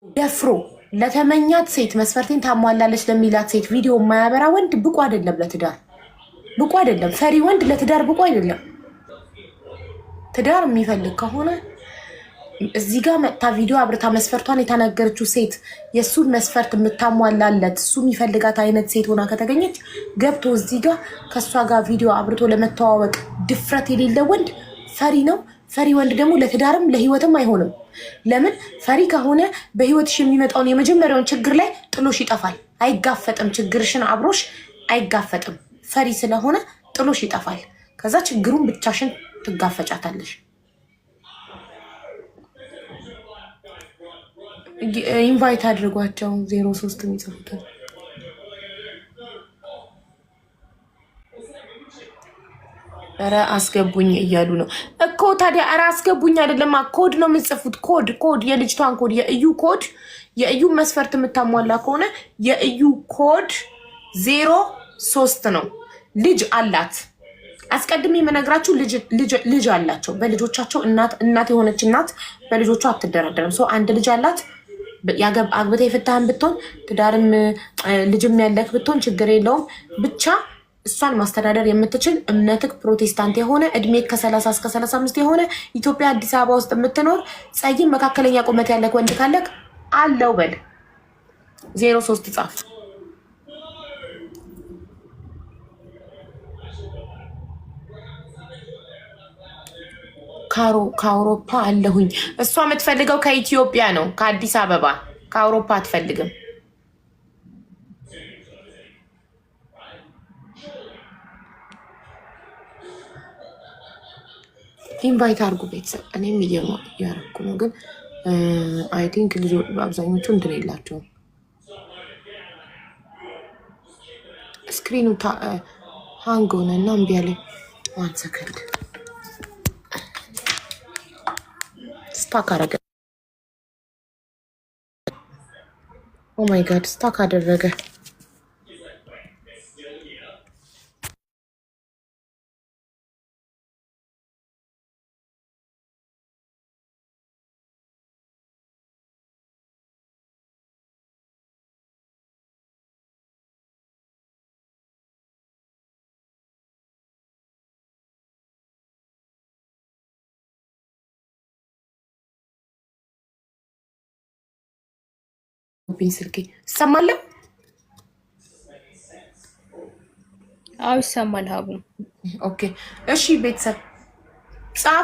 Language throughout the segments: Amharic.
ደፍሮ ለተመኛት ሴት መስፈርቴን ታሟላለች ለሚላት ሴት ቪዲዮ የማያበራ ወንድ ብቁ አይደለም፣ ለትዳር ብቁ አይደለም። ፈሪ ወንድ ለትዳር ብቁ አይደለም። ትዳር የሚፈልግ ከሆነ እዚህ ጋር መጥታ ቪዲዮ አብርታ መስፈርቷን የተናገረችው ሴት የእሱን መስፈርት የምታሟላለት እሱ የሚፈልጋት አይነት ሴት ሆና ከተገኘች ገብቶ እዚህ ጋር ከእሷ ጋር ቪዲዮ አብርቶ ለመተዋወቅ ድፍረት የሌለ ወንድ ፈሪ ነው። ፈሪ ወንድ ደግሞ ለትዳርም ለህይወትም አይሆንም። ለምን? ፈሪ ከሆነ በህይወትሽ የሚመጣውን የመጀመሪያውን ችግር ላይ ጥሎሽ ይጠፋል። አይጋፈጥም፣ ችግርሽን አብሮሽ አይጋፈጥም። ፈሪ ስለሆነ ጥሎሽ ይጠፋል። ከዛ ችግሩን ብቻሽን ትጋፈጫታለሽ። ኢንቫይት አድርጓቸው 03 የሚጽፉትን ኧረ አስገቡኝ እያሉ ነው እኮ። ታዲያ ኧረ አስገቡኝ አይደለም፣ ኮድ ነው የምጽፉት። ኮድ የልጅቷን ኮድ የእዩ ኮድ የእዩ መስፈርት የምታሟላ ከሆነ የእዩ ኮድ 03 ነው። ልጅ አላት። አስቀድሜ የምነግራችሁ ልጅ አላቸው። በልጆቻቸው እናት የሆነች እናት በልጆቿ አትደራደርም። ሰው አንድ ልጅ አላት። አግብታ የፍታህን ብትሆን ትዳርም ልጅም ያለክ ብትሆን ችግር የለውም። ብቻ እሷን ማስተዳደር የምትችል እምነትክ ፕሮቴስታንት የሆነ እድሜ ከ30 እስከ 35 የሆነ ኢትዮጵያ አዲስ አበባ ውስጥ የምትኖር ጸይም መካከለኛ ቁመት ያለክ ወንድ ካለክ አለው በል 03 ጻፍ። ከአውሮፓ አለሁኝ። እሷ የምትፈልገው ከኢትዮጵያ ነው፣ ከአዲስ አበባ። ከአውሮፓ አትፈልግም። ኢንቫይት አድርጉ ቤተሰብ። እኔም እያረኩ ነው፣ ግን አይ ቲንክ ልጆች አብዛኞቹ እንትን የላቸውም። ስክሪኑ ሃንግ ሆነ እና እምቢ አለኝ። 1 ሰከንድ ስታክ አደረገ። ኦ ማይ ጋድ ስታክ አደረገ። ስልኬ ይሰማል? አዎ ይሰማል። ሀቡ ኦኬ እሺ። ቤተሰብ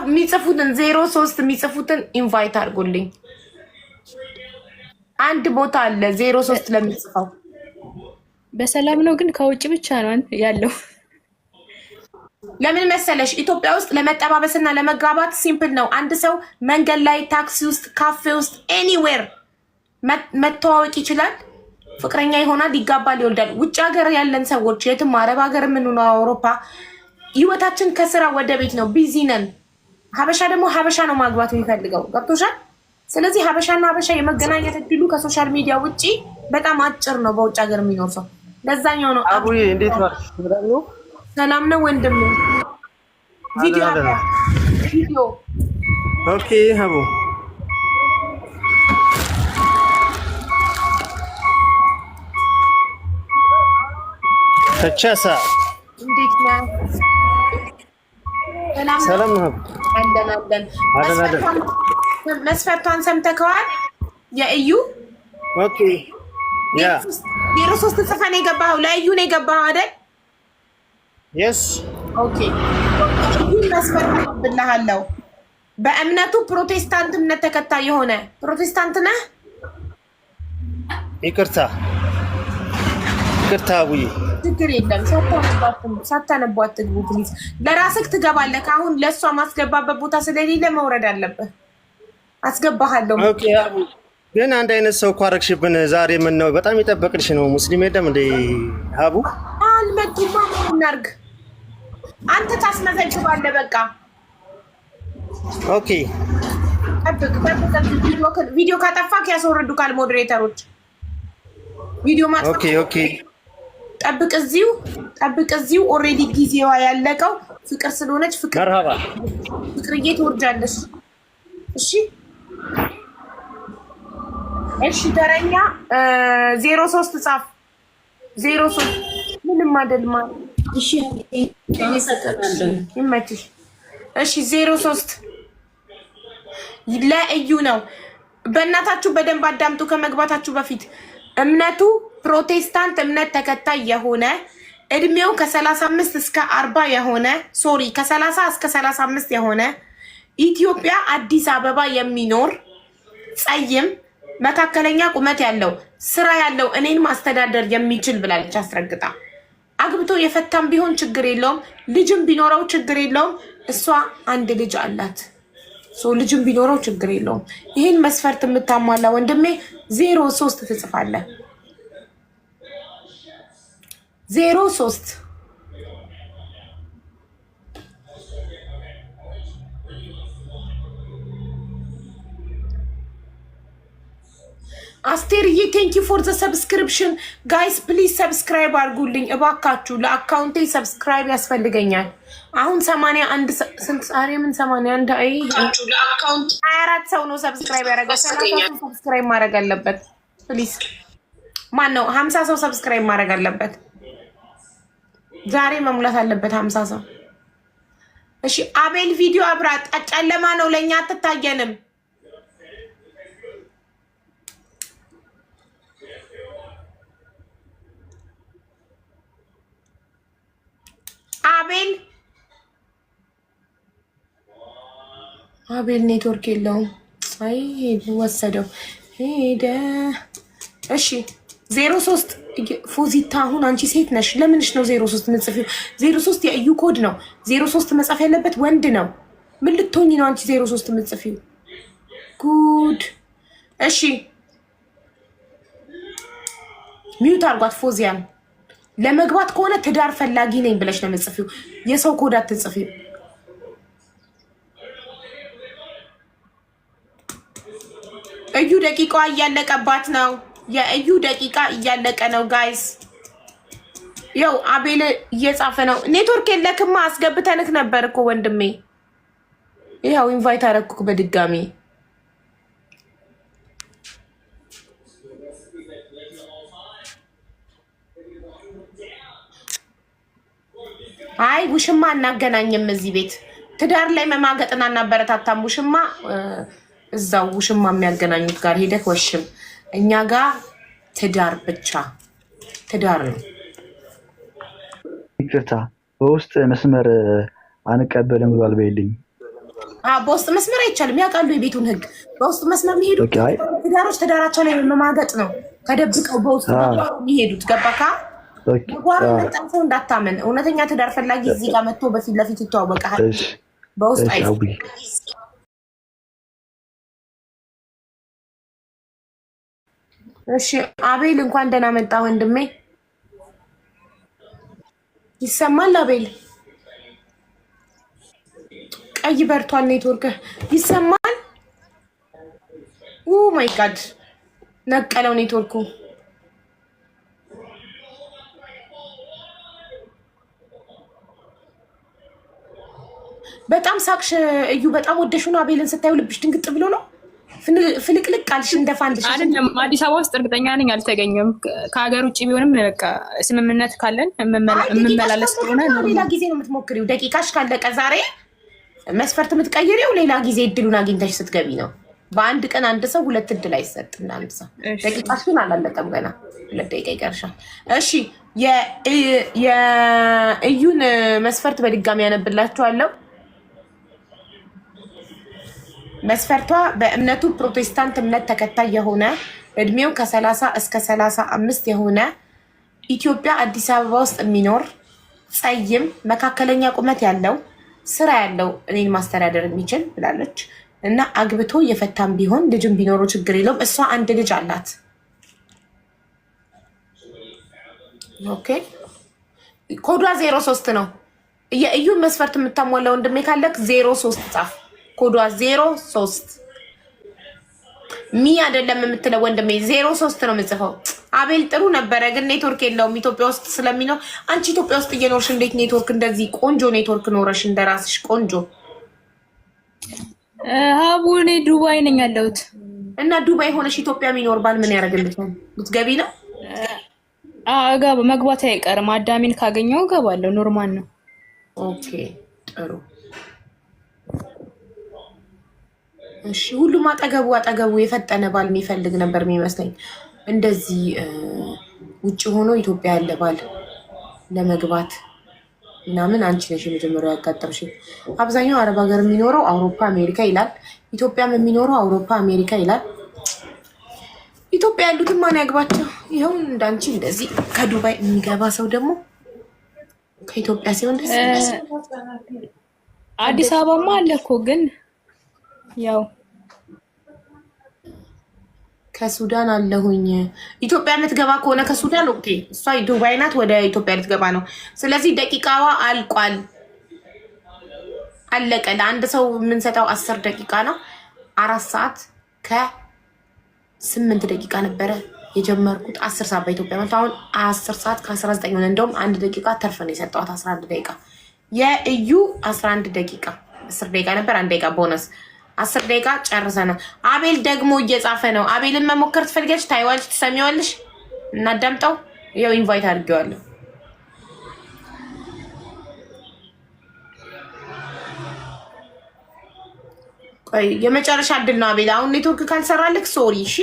የሚጽፉትን 03 የሚጽፉትን ኢንቫይት አድርጎልኝ። አንድ ቦታ አለ 03 ለሚጽፈው። በሰላም ነው ግን ከውጭ ብቻ ነው ያለው። ለምን መሰለሽ? ኢትዮጵያ ውስጥ ለመጠባበስና ለመጋባት ሲምፕል ነው። አንድ ሰው መንገድ ላይ፣ ታክሲ ውስጥ፣ ካፌ ውስጥ ኤኒዌር መተዋወቅ ይችላል። ፍቅረኛ ይሆናል፣ ይጋባል፣ ይወልዳል። ውጭ ሀገር ያለን ሰዎች የትም አረብ ሀገር የምንሆነው አውሮፓ ህይወታችን ከስራ ወደ ቤት ነው፣ ቢዚ ነን። ሀበሻ ደግሞ ሀበሻ ነው ማግባት የሚፈልገው። ገብቶሻል? ስለዚህ ሀበሻና ሀበሻ የመገናኘት እድሉ ከሶሻል ሚዲያ ውጭ በጣም አጭር ነው በውጭ ሀገር የሚኖር ሰው። ለዛኛው ነው። አቡዬ እንዴት ነው? ሰላም ነው ወንድም። ቪዲዮ ኦኬ ሀቡ ተቻሳ እንዴት ነህ? ሰላም ነው። መስፈርቷን ሰምተከዋል? የእዩ ኦኬ ያ 03 ጽፈህ ነው የገባኸው። ለእዩ ነው የገባኸው አይደል? የስ ኦኬ። እዩ መስፈርት ብለሃለው። በእምነቱ ፕሮቴስታንት እምነት ተከታይ የሆነ ፕሮቴስታንት ነህ? ይቅርታ አቡዬ ችግር የለም። ሳታነቧት ትግቡ ፕሊዝ። ለራስህ ትገባለህ። አሁን ለእሷ ማስገባበት ቦታ ስለሌለ መውረድ አለብህ። አስገባሃለሁ። ኦኬ አቡ ግን አንድ አይነት ሰው እኮ አደረግሽብን ዛሬ። ምን ነው በጣም የጠበቅንሽ ነው። ሙስሊም የለም እንደ አቡ አልመጡማ። እናድርግ። አንተ ታስመዘግባለህ። በቃ ኦኬ። ጠብቅ። ቪዲዮ ካጠፋክ ያስወርዱካል ሞዴሬተሮች። ቪዲዮ ማጥፋት ኦኬ ጠብቅ እዚሁ ኦልሬዲ ጊዜዋ ያለቀው ፍቅር ስለሆነች ፍቅርዬ ትወርጃለሽ። እሺ እሺ ተረኛ 03 ጻፍ 03 ምንም አይደልማ። እሺ ይመችሽ። እሺ 03 ለእዩ ነው። በእናታችሁ በደንብ አዳምጡ ከመግባታችሁ በፊት። እምነቱ ፕሮቴስታንት እምነት ተከታይ የሆነ እድሜው ከ35 እስከ 40 የሆነ ሶሪ ከ30 እስከ 35 የሆነ ኢትዮጵያ አዲስ አበባ የሚኖር ጸይም መካከለኛ ቁመት ያለው ስራ ያለው እኔን ማስተዳደር የሚችል ብላለች አስረግጣ። አግብቶ የፈታም ቢሆን ችግር የለውም፣ ልጅም ቢኖረው ችግር የለውም። እሷ አንድ ልጅ አላት። ልጅም ቢኖረው ችግር የለውም። ይህን መስፈርት የምታሟላ ወንድሜ 03 ትጽፋለህ። 03 አስቴርዬ ቴንኪ ፎር ዘ ሰብስክሪፕሽን ጋይስ ፕሊዝ ሰብስክራይብ አድርጉልኝ እባካችሁ። ለአካውንቴ ሰብስክራይብ ያስፈልገኛል። አሁን 81 ስንት ዛሬ ምን 81 አይ ለአካውንት 24 ሰው ነው ሰብስክራይብ ያደረገው። ሰብስክራይብ ማድረግ አለበት ፕሊዝ። ማን ነው 50 ሰው ሰብስክራይብ ማድረግ አለበት ዛሬ መሙላት አለበት 50 ሰው። እሺ አቤል ቪዲዮ አብራት ጨለማ ነው ለኛ አትታየንም። አቤል ኔትወርክ የለውም። አይ ወሰደው ሄደ። እሺ 03 ፎዚታ አሁን አንቺ ሴት ነሽ፣ ለምንሽ ነው 03 ምጽፊው? 03 የእዩ ኮድ ነው። 03 መጻፍ ያለበት ወንድ ነው። ምን ልትሆኚ ነው አንቺ 03 ምጽፊው? ጉድ። እሺ ሚዩት አርጓት ፎዚያን። ለመግባት ከሆነ ትዳር ፈላጊ ነኝ ብለሽ ነው ምጽፊው። የሰው ኮድ አትጽፊው። እዩ ደቂቃዋ እያለቀባት ነው። የእዩ ደቂቃ እያለቀ ነው ጋይስ። ያው አቤል እየጻፈ ነው። ኔትወርክ የለክማ አስገብተንክ ነበር እኮ ወንድሜ። ይኸው ኢንቫይት አደረኩክ በድጋሚ። አይ ውሽማ እናገናኝም እዚህ ቤት ትዳር ላይ መማገጥና እናበረታታም። ውሽማ እዛው ውሽማ የሚያገናኙት ጋር ሄደክ ወሽም። እኛ ጋር ትዳር ብቻ ትዳር ነው። ይቅርታ በውስጥ መስመር አንቀበልም ብሏል በይልኝ። በውስጥ መስመር አይቻልም። ያውቃሉ የቤቱን ሕግ። በውስጥ መስመር የሚሄዱ ትዳሮች ትዳራቸው ላይ መማገጥ ነው። ተደብቀው በውስጥ የሚሄዱት ገባካ? ጓሮ መጣን ሰው እንዳታመን። እውነተኛ ትዳር ፈላጊ እዚህ ጋር መጥቶ በፊት ለፊት ይተዋወቃል። በውስጥ አይ እሺ አቤል እንኳን ደህና መጣ ወንድሜ። ይሰማል አቤል? ቀይ በርቷል ኔትወርክ። ይሰማል? ኦ ማይ ጋድ ነቀለው ኔትወርኩ። በጣም ሳቅሽ እዩ። በጣም ወደሽው ነው አቤልን ስታዩ ልብሽ ድንግጥ ብሎ ነው ፍልቅልቅ አልሽ እንደፋንድሽ። አይደለም አዲስ አበባ ውስጥ እርግጠኛ ነኝ አልተገኘም። ከሀገር ውጭ ቢሆንም በቃ ስምምነት ካለን የምመላለስ ከሆነ ሌላ ጊዜ ነው የምትሞክሪው። ደቂቃሽ ካለቀ ዛሬ መስፈርት የምትቀይሪው ሌላ ጊዜ እድሉን አግኝተሽ ስትገቢ ነው። በአንድ ቀን አንድ ሰው ሁለት እድል አይሰጥም። አንድ ሰው ደቂቃሽ ግን አላለቀም ገና 2 ደቂቃ ይቀርሻል። እሺ የእዩን መስፈርት በድጋሚ ያነብላችኋለሁ። መስፈርቷ በእምነቱ ፕሮቴስታንት እምነት ተከታይ የሆነ እድሜው ከ30 እስከ 35 የሆነ ኢትዮጵያ አዲስ አበባ ውስጥ የሚኖር ጸይም መካከለኛ ቁመት ያለው ስራ ያለው እኔን ማስተዳደር የሚችል ብላለች። እና አግብቶ የፈታም ቢሆን ልጅም ቢኖረው ችግር የለውም። እሷ አንድ ልጅ አላት። ኦኬ ኮዷ 03 ነው። የእዩን መስፈርት የምታሟላ ወንድሜ ካለክ 03 ጻፍ። ኮዷ 03 ሚ አይደለም የምትለው ወንድሜ 03 ነው የምጽፈው። አቤል ጥሩ ነበረ ግን ኔትወርክ የለውም ኢትዮጵያ ውስጥ ስለሚኖር። አንቺ ኢትዮጵያ ውስጥ እየኖርሽ እንዴት ኔትወርክ እንደዚህ ቆንጆ ኔትወርክ ኖረሽ እንደራስሽ ቆንጆ? ሀቡ እኔ ዱባይ ነኝ ያለሁት። እና ዱባይ ሆነሽ ኢትዮጵያ የሚኖር ባል ምን ያደርግልሻል? ልትገቢ ነው? መግባት አይቀርም። አዳሚን ካገኘው እገባለሁ። ኖርማል ነው። ኦኬ ጥሩ። እሺ ሁሉም አጠገቡ የፈጠነ ባል የሚፈልግ ነበር የሚመስለኝ። እንደዚህ ውጭ ሆኖ ኢትዮጵያ ያለ ባል ለመግባት ምናምን አንቺ ነሽ የመጀመሪያው ያጋጠምሽ። አብዛኛው አረብ ሀገር የሚኖረው አውሮፓ አሜሪካ ይላል። ኢትዮጵያም የሚኖረው አውሮፓ አሜሪካ ይላል። ኢትዮጵያ ያሉትን ማን ያግባቸው? ይኸው እንዳንቺ እንደዚህ ከዱባይ የሚገባ ሰው ደግሞ ከኢትዮጵያ ሲሆን ደስ አዲስ አበባማ አለ እኮ ግን ያው ከሱዳን አለሁኝ። ኢትዮጵያ የምትገባ ከሆነ ከሱዳን ኦኬ፣ እሷ ዱባይ ናት፣ ወደ ኢትዮጵያ ልትገባ ነው። ስለዚህ ደቂቃዋ አልቋል፣ አለቀ። ለአንድ ሰው የምንሰጠው 10 ደቂቃ ነው። 4 ሰዓት ከ8 ደቂቃ ነበረ የጀመርኩት። 10 ሰዓት በኢትዮጵያ መጥቶ አሁን 10 ሰዓት ከ19 ሆነ። እንደውም 1 ደቂቃ ተርፈ ነው የሰጠዋት። 11 ደቂቃ የእዩ 11 ደቂቃ 10 ደቂቃ ነበር፣ 1 ደቂቃ ቦነስ 10 ደቂቃ ጨርሰናል። አቤል ደግሞ እየጻፈ ነው። አቤልን መሞከር ትፈልጊያለሽ? ታይዋለሽ? ትሰሚዋለሽ? እናዳምጠው። ይኸው ኢንቫይት አድርጌዋለሁ። ቆይ የመጨረሻ እድል ነው አቤል። አሁን ኔትወርክ ካልሰራልክ ሶሪ። እሺ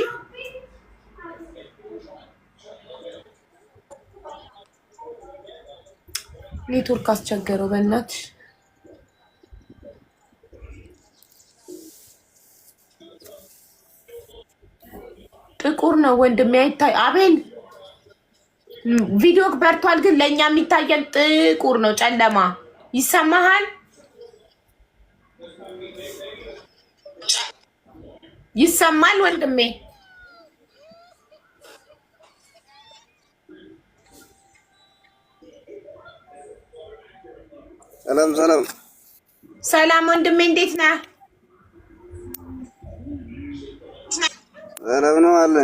ኔትወርክ አስቸገረው በእናትሽ። ጥቁር ነው ወንድሜ አይታይ። አቤል ቪዲዮ በርቷል፣ ግን ለእኛ የሚታየን ጥቁር ነው፣ ጨለማ። ይሰማሃል? ይሰማል ወንድሜ? ሰላም ሰላም ወንድሜ፣ እንዴት ነህ? ሰላም ነው አለ።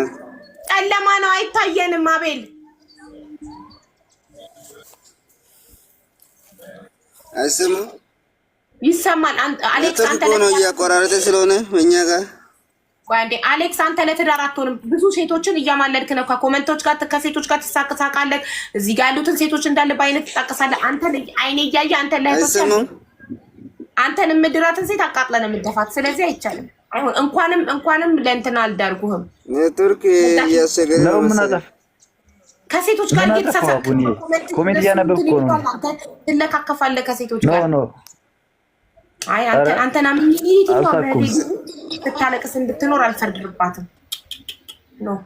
ጨለማ ነው አይታየንም። አቤል አይሰማም? ይሰማል። አሌክስ አንተ ነው እያቆራረጠ ስለሆነ እኛ ጋር አንዴ አሌክስ አንተ ለትዳር አትሆንም። ብዙ ሴቶችን እያማለድክ ነው። ከኮመንቶች ጋር ከሴቶች ጋር ትሳቅሳቃለህ። እዚህ ጋር ያሉትን ሴቶች እንዳለ በአይነት ትጣቀሳለህ። አንተ አይኔ እያየ አንተ ላይ አንተን የምድራትን ሴት አቃጥለን የምትደፋት። ስለዚህ አይቻልም። አይሆን እንኳንም ለእንትና አልዳርጉህም። ኔትወርክ ያሰገደ ነው። ምን አጠፍ ከሴቶች ጋር እየተሳሳቅ ኮሜንት እያነበብኩ ነው። ትለካከፋለህ ከሴቶች ጋር ኖ አይ አንተና ምን ስታለቅስ እንድትኖር አልፈርድባትም። ኖ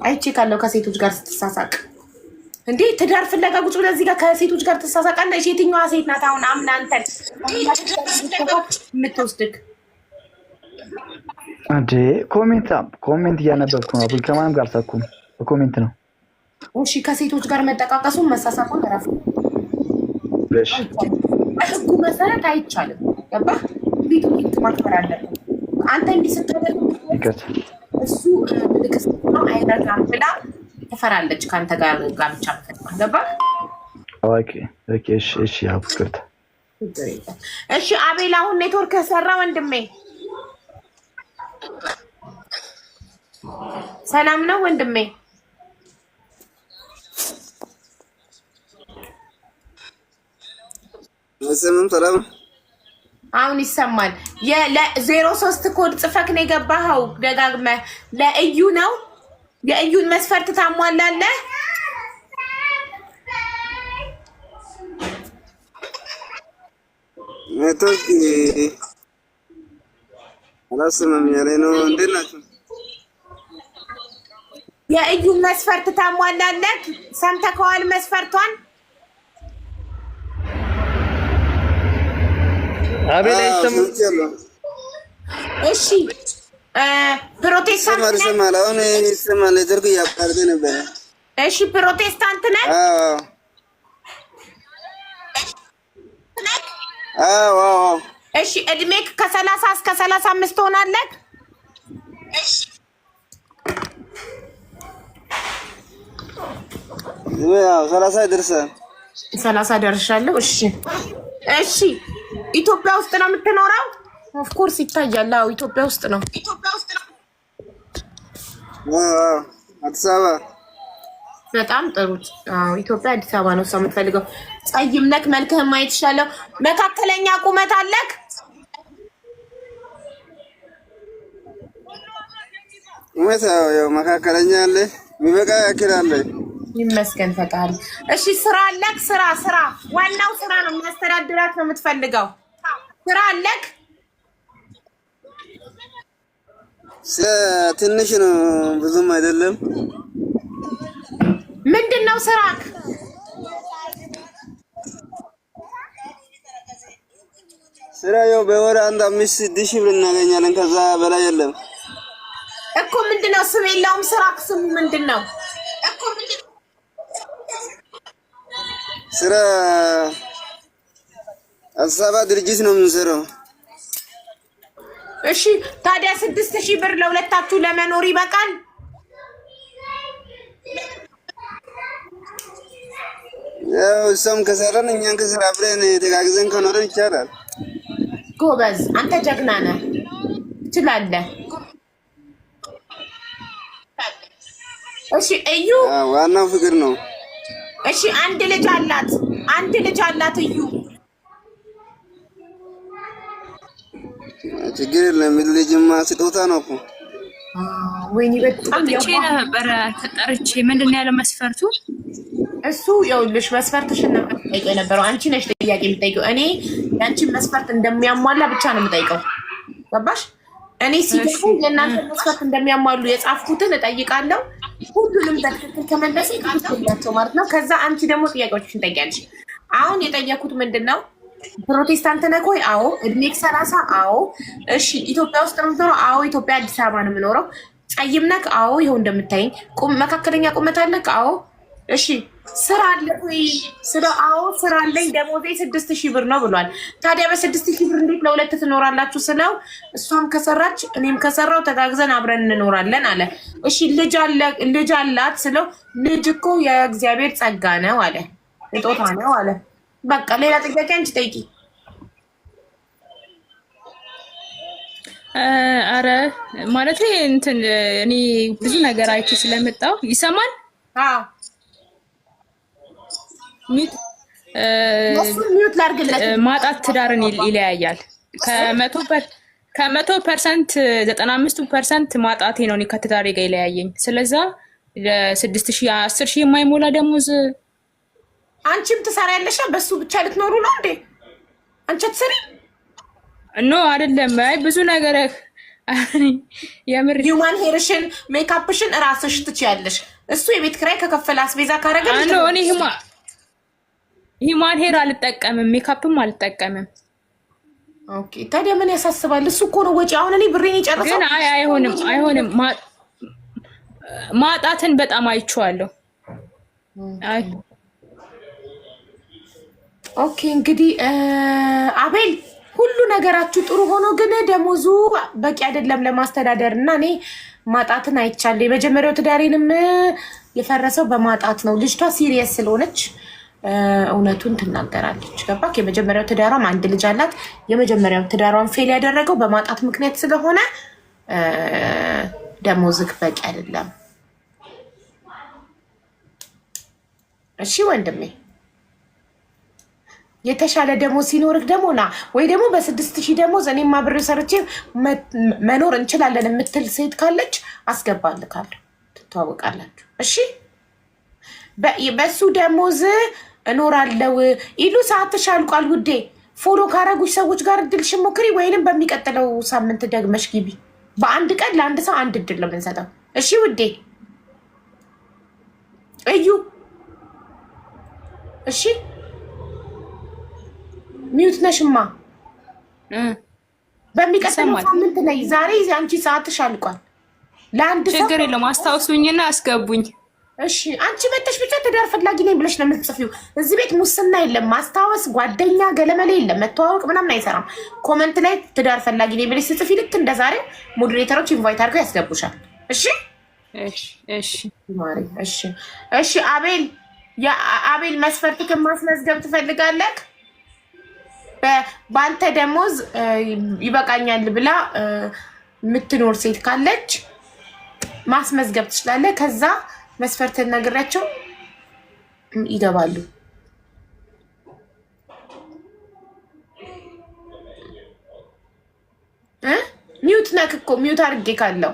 አይቼ ካለው ከሴቶች ጋር ስትሳሳቅ እንዴ ትዳር ፍለጋ ቁጭ ብለህ እዚህ ጋር ከሴቶች ጋር ትሳሳቃለህ። እሺ የትኛዋ ሴት ናት አሁን አምና አንተን የምትወስድክ? አንዴ ኮሜንት እያነበብኩ ነው። ከማንም ጋር አልሳኩም፣ በኮሜንት ነው። እሺ ከሴቶች ጋር መጠቃቀሱን መሳሳቁን እረፍ። እሺ በህጉ መሰረት አይቻልም። ገባህ? ቤቱ ማክበር አለብን። አንተ እንዲህ ስትደርግ እሱ ልክስ ነው አይረጋም ብላ ትፈራለች። ከአንተ ጋር ጋብቻ መፈጸም ገባህ? ኦኬ እሺ አብስክርት። እሺ አቤል አሁን ኔትወርክ ሰራ ወንድሜ? ሰላም ነው ወንድሜ? ሰላም አሁን ይሰማል። ለ03 ኮድ ጽፈክ ነው የገባኸው። ደጋግመህ ለእዩ ነው። የእዩን መስፈርት ታሟላለህ? ኔትወርክ አላሰማም ያለኝ ነው። እንዴት ናችሁ? የእዩን መስፈርት ታሟላለህ? ሰምተከዋል መስፈርቷን? አቤል አይሰማም? እሺ ፕሮቴስታንት ነህ? ይሰማል። አሁን ይሰማል። ኔትወርክ እያቋረጠ ነበር። እሺ ፕሮቴስታንት ነህ? አዎ። እሺ እድሜክ ከ30 እስከ 35 ትሆናለህ? ያው 30 ይደርሳል። 30 ደርሻለሁ። እሺ ኢትዮጵያ ውስጥ ነው የምትኖረው? ኦፍ ኮርስ ይታያል። አዎ ኢትዮጵያ ውስጥ ነው። አዲስ አበባ። በጣም ጥሩ። አዎ ኢትዮጵያ አዲስ አበባ ነው ሰው የምትፈልገው። ጸይም ነክ መልክህን ማየት ይሻለው። መካከለኛ ቁመት አለክ? ቁመት ያው መካከለኛ አለ። የሚበቃ ያክል አለ። ይመስገን ፈጣሪ። እሺ ስራ አለክ? ስራ ዋናው ስራ ነው የሚያስተዳድራት ነው የምትፈልገው። ስራ አለክ? ትንሽ ነው ብዙም አይደለም። ምንድነው ስራክ? ስራ ያው በወር 5-6 ሺህ ብር እናገኛለን። ከዛ በላይ የለም እኮ። ምንድነው ስም የለውም ስራክ? ስሙ ምንድነው? ስራ አዲስ አበባ ድርጅት ነው የምንሰራው። እሺ ታዲያ 6,000 ብር ለሁለታችሁ ለመኖር ይበቃል? ያው እሷም ከሰራን እኛን ከስራ አብረን ተጋግዘን ከኖረን ይቻላል። ጎበዝ፣ አንተ ጀግና ነህ፣ ትችላለህ። እሺ እዩ፣ ዋናው ፍቅር ነው። እሺ አንድ ልጅ አላት እዩ። ችግር የለም። ልጅማ ስጦታ ነው እኮ። ወይኔ በጣም ነበረ ተጠርቼ። ምንድን ነው ያለው መስፈርቱ? እሱ ይኸውልሽ መስፈርትሽን ነበር የምጠይቀው የነበረው። አንቺ ነሽ ጥያቄ የምጠይቀው። እኔ ያንቺን መስፈርት እንደሚያሟላ ብቻ ነው የምጠይቀው። ገባሽ? እኔ ሲገፉ የእናንተ መስፈርት እንደሚያሟሉ የጻፍኩትን እጠይቃለሁ። ሁሉንም በትክክል ከመለስ ይላቸው ማለት ነው። ከዛ አንቺ ደግሞ ጥያቄዎችሽን ጠይቂያለሽ። አሁን የጠየኩት ምንድን ነው? ፕሮቴስታንት ነህ ወይ? አዎ። እድሜክ 30? አዎ። እሺ ኢትዮጵያ ውስጥ ነው የምትኖረው? አዎ። ኢትዮጵያ አዲስ አበባ ነው የምኖረው። ጸይም ነህ? አዎ። ይኸው እንደምታይኝ። መካከለኛ ቁመት አለህ? አዎ። እሺ ስራ አለ ወይ? አዎ ስራ አለኝ። ደሞዜ 6,000 ብር ነው ብሏል። ታዲያ በ6,000 ብር እንዴት ለሁለት ትኖራላችሁ ስለው እሷም ከሰራች እኔም ከሰራው ተጋግዘን አብረን እንኖራለን አለ። እሺ ልጅ አላት ስለው ልጅ እኮ የእግዚአብሔር ጸጋ ነው አለ፣ ስጦታ ነው አለ። በቃ ሌላ ጥያቄ አንቺ ጠይቂ። አረ ማለት እንትን እኔ ብዙ ነገር አይቼ ስለመጣሁ ይሰማል። አዎ ሚት ላድርግለት። ማጣት ትዳርን ይለያያል። ከ100% 95% ማጣቴ ነው እኔ ከትዳሬ ጋር ይለያየኝ። ስለዛ ለ6,000 10,000 የማይሞላ ደሞዝ አንቺም ትሰሪያለሽ። በሱ ብቻ ልትኖሩ ነው እንዴ? አንቺ ትሰሪ? ኖ አይደለም። አይ ብዙ ነገር የምር ሂውማን ሄርሽን ሜካፕሽን እራስሽ ትችያለሽ። እሱ የቤት ኪራይ ከከፈለ አስቤዛ ካረገ ኖ እኔ ሂውማን ሄር አልጠቀምም፣ ሜካፕም አልጠቀምም። ኦኬ ታዲያ ምን ያሳስባል? እሱ እኮ ነው ወጪ። አሁን እኔ ብሬን ይጨርሳል። ግን አይሆንም። ማጣትን በጣም አይቼዋለሁ። አይ ኦኬ እንግዲህ አቤል ሁሉ ነገራችሁ ጥሩ ሆኖ ግን ደሞዙ በቂ አይደለም ለማስተዳደር እና እኔ ማጣትን አይቻለሁ። የመጀመሪያው ትዳሬንም የፈረሰው በማጣት ነው። ልጅቷ ሲሪየስ ስለሆነች እውነቱን ትናገራለች። ገባክ? የመጀመሪያው ትዳሯም አንድ ልጅ አላት። የመጀመሪያው ትዳሯን ፌል ያደረገው በማጣት ምክንያት ስለሆነ ደሞዝክ በቂ አይደለም። እሺ ወንድሜ የተሻለ ደሞዝ ሲኖርክ ደግሞ ና፣ ወይ ደግሞ በ6,000 ደሞዝ እኔም አብሬ ሰርቼ መኖር እንችላለን የምትል ሴት ካለች አስገባልካለሁ፣ ትተዋወቃላችሁ። እሺ በሱ ደሞዝ እኖራለሁ። ኢሉ ሰዓትሽ አልቋል ውዴ። ፎሎ ካረጉሽ ሰዎች ጋር እድልሽን ሞክሪ፣ ወይንም በሚቀጥለው ሳምንት ደግመሽ ግቢ። በአንድ ቀን ለአንድ ሰው አንድ እድል ነው የምንሰጠው። እሺ ውዴ እዩ። እሺ ሚውት ነሽማ። በሚቀጥለው ሳምንት ላይ ዛሬ አንቺ ሰዓትሽ አልቋል። ለአንድ ሰው ችግር የለውም አስታውሱኝና አስገቡኝ። እሺ አንቺ መተሽ ብቻ ትዳር ፈላጊ ነኝ ብለሽ ነው የምትጽፊው። እዚህ ቤት ሙስና የለም፣ ማስታወስ ጓደኛ ገለመሌ የለም፣ መተዋወቅ ምናምን አይሰራም። ኮመንት ላይ ትዳር ፈላጊ ነኝ ብለሽ ጽፊ። ልክ እንደዛሬው ሞዴሬተሮች ኢንቫይት አድርገው ያስገቡሻል። እሺ እሺ ማሪ። እሺ አቤል፣ የአቤል መስፈርትክን ማስመዝገብ ትፈልጋለህ? በአንተ ደሞዝ ይበቃኛል ብላ የምትኖር ሴት ካለች ማስመዝገብ ትችላለህ። ከዛ መስፈርትን ነግራቸው ይገባሉ። ሚውት ነክ እኮ ሚውት አድርጌ ካለው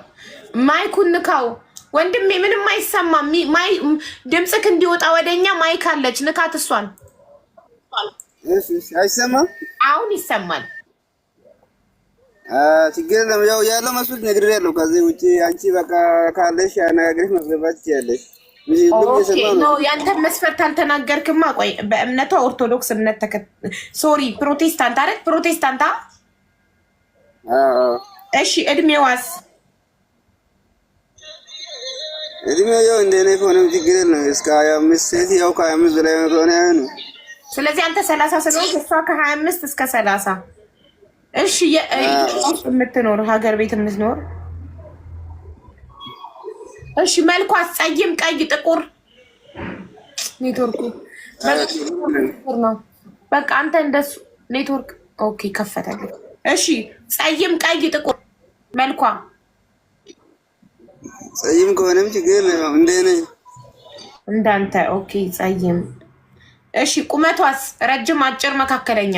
ማይኩን ንካው ወንድሜ። ምንም አይሰማም። ድምፅክ እንዲወጣ ወደኛ ማይክ አለች፣ ንካት እሷን። አይሰማም? አሁን ይሰማል። ችግር የለም። ያው ያለው መስሎኝ ነግሬያለሁ። ከዚህ ውጪ አንቺ በቃ ካለሽ አነጋግረሽ ማስገባት ትችያለሽ። ያንተን መስፈርት አልተናገርክማ። ቆይ በእምነቷ ኦርቶዶክስ እምነት ሶሪ ፕሮቴስታንት አይደል? ፕሮቴስታንታ። እሺ እድሜዋስ? እድሜው ያው እንደኔ ከሆነም ችግር የለም። እስከ 25 ሴት ያው ከ25 በላይ ከሆነ ነው። ስለዚህ አንተ 30 ስለሆንክ እሷ ከ25 እስከ 30። እሺ የምትኖር ሀገር ቤት የምትኖር እሺ። መልኳስ? ጸይም፣ ቀይ፣ ጥቁር? ኔትወርኩ ነው። በቃ አንተ እንደሱ ኔትወርክ ኦኬ ከፈተልኝ። እሺ ጸይም፣ ቀይ፣ ጥቁር መልኳ? ጸይም ከሆነም ችግር የለም እንደኔ እንዳንተ። ኦኬ ጸይም። እሺ ቁመቷስ? ረጅም፣ አጭር፣ መካከለኛ?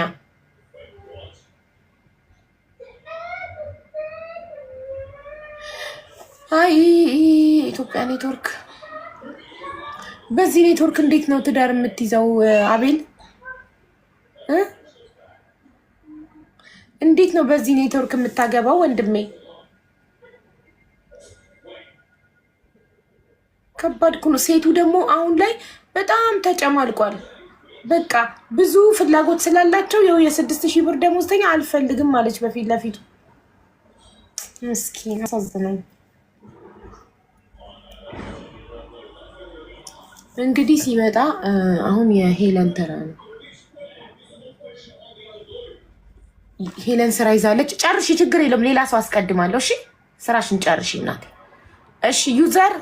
አይ ኢትዮጵያ ኔትወርክ። በዚህ ኔትወርክ እንዴት ነው ትዳር የምትይዘው አቤል? እንዴት ነው በዚህ ኔትወርክ የምታገባው ወንድሜ? ከባድ እኮ ነው። ሴቱ ደግሞ አሁን ላይ በጣም ተጨማልቋል። በቃ ብዙ ፍላጎት ስላላቸው ያው የ6000 ብር ደሞዝተኛ አልፈልግም ማለች በፊት ለፊቱ። ምስኪን አሳዝነኝ። እንግዲህ ሲመጣ አሁን የሄለን ተራ ነው። ሄለን ስራ ይዛለች። ጨርሺ፣ ችግር የለም ሌላ ሰው አስቀድማለሁ። እሺ ስራሽን ጨርሺ እናቴ። እሺ ዩዘር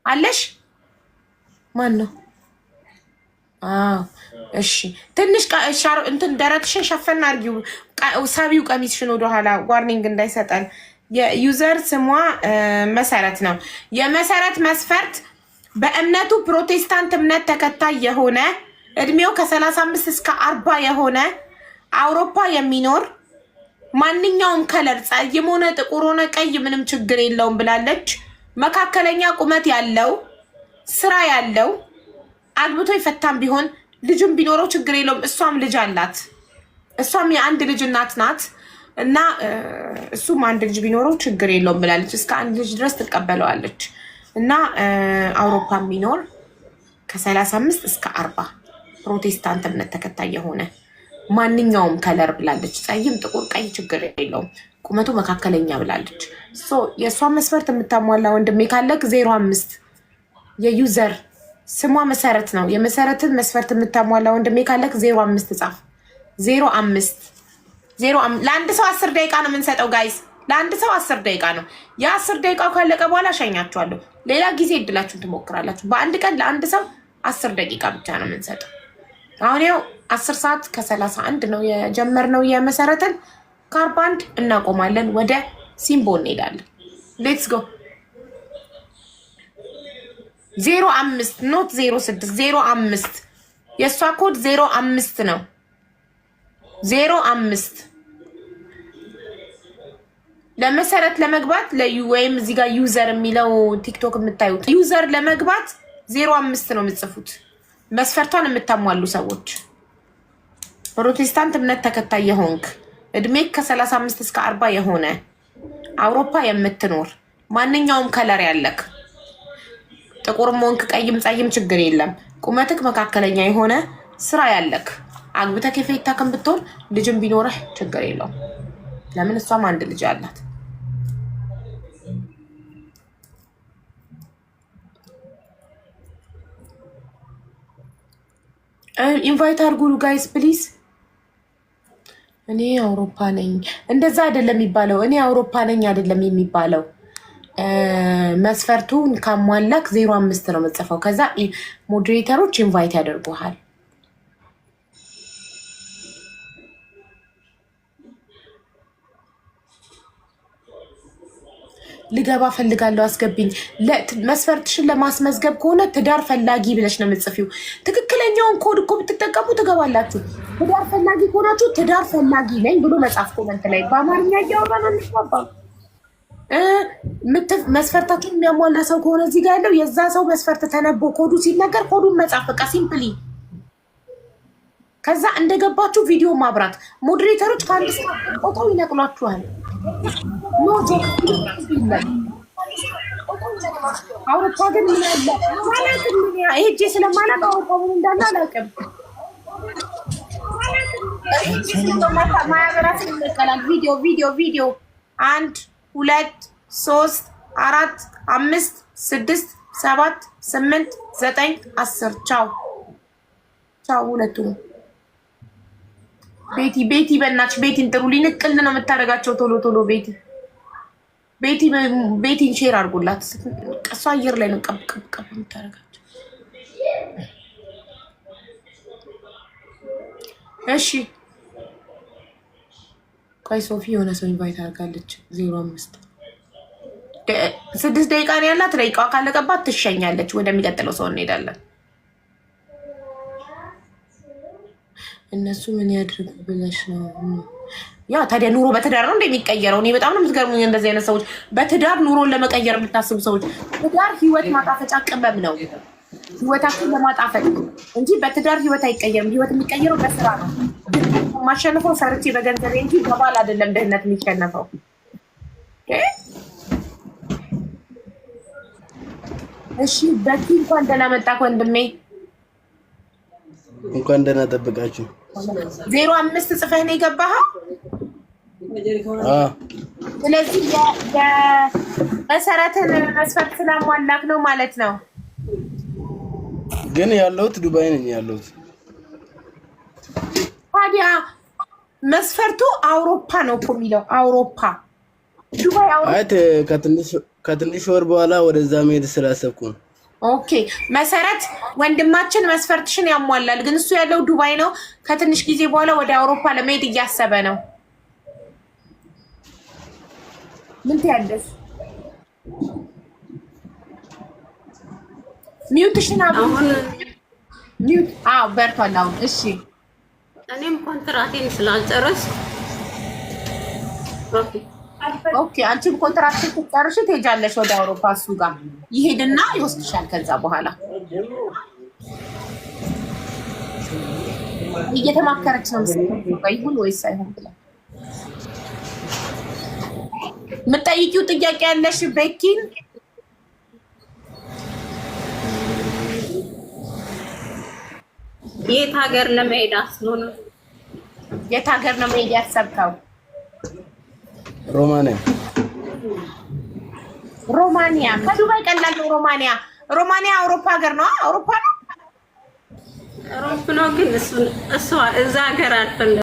አለሽ? ማን ነው? እሺ ትንሽ እንትን ደረትሽን ሸፈን አድርጊው፣ ሳቢው ቀሚስሽን ወደኋላ ዋርኒንግ እንዳይሰጠን። የዩዘር ስሟ መሰረት ነው። የመሰረት መስፈርት በእምነቱ ፕሮቴስታንት እምነት ተከታይ የሆነ እድሜው ከ35 እስከ 40 የሆነ አውሮፓ የሚኖር ማንኛውም ከለር ጸይም ሆነ ጥቁር ሆነ ቀይ ምንም ችግር የለውም ብላለች። መካከለኛ ቁመት ያለው ስራ ያለው አግብቶ ይፈታም ቢሆን ልጅም ቢኖረው ችግር የለውም። እሷም ልጅ አላት። እሷም የአንድ ልጅ እናት ናት እና እሱም አንድ ልጅ ቢኖረው ችግር የለውም ብላለች። እስከ አንድ ልጅ ድረስ ትቀበለዋለች እና አውሮፓ የሚኖር ከ35 እስከ 40 ፕሮቴስታንት እምነት ተከታይ የሆነ ማንኛውም ከለር ብላለች። ጸይም፣ ጥቁር፣ ቀይ ችግር የለውም። ቁመቱ መካከለኛ ብላለች። የእሷን መስፈርት የምታሟላ ወንድሜ ካለክ 05 የዩዘር ስሟ መሰረት ነው። የመሰረትን መስፈርት የምታሟላ ወንድሜ ካለክ 05 ጻፍ። 05 ለአንድ ሰው 10 ደቂቃ ነው የምንሰጠው ጋይዝ። ለአንድ ሰው 10 ደቂቃ ነው። የ10 ደቂቃው ካለቀ በኋላ እሸኛችኋለሁ። ሌላ ጊዜ እድላችሁን ትሞክራላችሁ። በአንድ ቀን ለአንድ ሰው 10 ደቂቃ ብቻ ነው የምንሰጠው። አሁን ያው 10 ሰዓት ከ31 ነው የጀመርነው የመሰረትን። ከ41 እናቆማለን። ወደ ሲምቦ እንሄዳለን። ሌትስ ጎ 05 ኖት 06 05 የእሷ ኮድ 05 ነው። 05 ለመሰረት ለመግባት ወይም እዚህ ጋር ዩዘር የሚለው ቲክቶክ የምታዩት ዩዘር ለመግባት 05 ነው የምትጽፉት። መስፈርቷን የምታሟሉ ሰዎች ፕሮቴስታንት እምነት ተከታይ የሆንክ እድሜ ከ35 እስከ 40 የሆነ አውሮፓ የምትኖር ማንኛውም ከለር ያለክ ጥቁርም ሆንክ ቀይም ጸይም ችግር የለም። ቁመትክ መካከለኛ የሆነ ስራ ያለክ አግብተክ የፈታክም ብትሆን ልጅም ቢኖርህ ችግር የለውም። ለምን እሷም አንድ ልጅ አላት። ኢንቫይት አድርጉ ጋይስ ፕሊዝ። እኔ አውሮፓ ነኝ እንደዛ አይደለም የሚባለው። እኔ አውሮፓ ነኝ አይደለም የሚባለው። መስፈርቱን ካሟላክ 05 ነው የምጽፈው። ከዛ ሞዴሬተሮች ኢንቫይት ያደርጉሃል። ልገባ ፈልጋለሁ አስገብኝ። መስፈርትሽን ለማስመዝገብ ከሆነ ትዳር ፈላጊ ብለሽ ነው የምትጽፊው። ትክክለኛውን ኮድ እኮ ብትጠቀሙ ትገባላችሁ። ትዳር ፈላጊ ከሆናችሁ ትዳር ፈላጊ ነኝ ብሎ መጻፍ ኮመንት ላይ በአማርኛ እያወራን አንግባባ። መስፈርታችሁን የሚያሟላ ሰው ከሆነ እዚህ ጋር ያለው የዛ ሰው መስፈርት ተነቦ ኮዱ ሲነገር ኮዱን መጻፍ በቃ ሲምፕሊ። ከዛ እንደገባችሁ ቪዲዮ ማብራት። ሞዴሬተሮች ከአንድ ሰዓት ቆጠው ይነቅሏችኋል። አውሮፓ ግን ምን ያለ ማለትም ሄጄ ስለማላውቅ አውሮፓ ምን እንዳለ አላውቅም። ማያበራት ይነቀላል። ቪዲዮ 1 2 3 4 5 6 7 8 9 10 ቻው ሁለቱም። ቤቲ በእናትሽ ቤቲን ጥሩ ሊንቅል ነው የምታደርጋቸው። ቶሎ ቤቲን ሼር አድርጎላት። ቀሷ አየር ላይ ነው ቀብ የምታደርጋቸው። እሺ ቆይ ሶፊ የሆነ ሰው ኢንቫይት አድርጋለች። 05 6 ደቂቃ ነው ያላት። ደቂቃዋ ካለቀባት ትሸኛለች። ወደሚቀጥለው ሰው እንሄዳለን። እነሱ ምን ያድርጉ ብለሽ ነው? ያ ታዲያ ኑሮ በትዳር ነው እንደሚቀየረው? እኔ በጣም ነው የምትገርሙኝ እንደዚህ አይነት ሰዎች። በትዳር ኑሮን ለመቀየር የምታስቡ ሰዎች። ትዳር ህይወት ማጣፈጫ ቅመም ነው፣ ህይወታችን ለማጣፈጥ እንጂ በትዳር ህይወት አይቀየርም። ህይወት የሚቀየረው በስራ ነው። ማሸነፈው ሰርቼ በገንዘቤ እንጂ በባል አይደለም ድህነት የሚሸነፈው። እሺ በቂ እንኳን ደህና መጣህ ወንድሜ። እንኳን ደህና ጠብቃችሁ። 05 ጽፈህ ነው የገባኸው? ስለዚህ የመሰረትን መስፈርት ስላሟላክ ነው ማለት ነው። ግን ያለሁት ዱባይ ነኝ ያለሁት። ታዲያ መስፈርቱ አውሮፓ ነው እኮ የሚለው። አውሮፓ ዱባይ አውሮፓ። አይ ከትንሽ ወር በኋላ ወደዛ መሄድ ስላሰብኩ ነው። ኦኬ መሰረት ወንድማችን መስፈርትሽን ያሟላል፣ ግን እሱ ያለው ዱባይ ነው። ከትንሽ ጊዜ በኋላ ወደ አውሮፓ ለመሄድ እያሰበ ነው። ምን ትያለሽ? ሚውትሽን አሁን ሚውት። አዎ በርቷል አሁን። እሺ እኔም ኮንትራቴን ስላልጨረስኩ ኦኬ አንቺም ኮንትራክት ስትጨርሺ ትሄጃለሽ ወደ አውሮፓ። እሱ ጋር ይሄድና ይወስድሻል። ከዛ በኋላ እየተማከረች ነው ይሁን ወይስ አይሁን ብላ። የምትጠይቂው ጥያቄ ያለሽ ቤኪን? የት ሀገር ለመሄድ አስቦ ነው? የት ሀገር ነው መሄድ ያሰብከው? ሮማኒያ ከዱባይ ቀላል ነው። ሮማኒያ አውሮፓ ሀገር ነው። አውሮፓ ነው። ግን እሱ እዛ ሀገር አልፈለግም።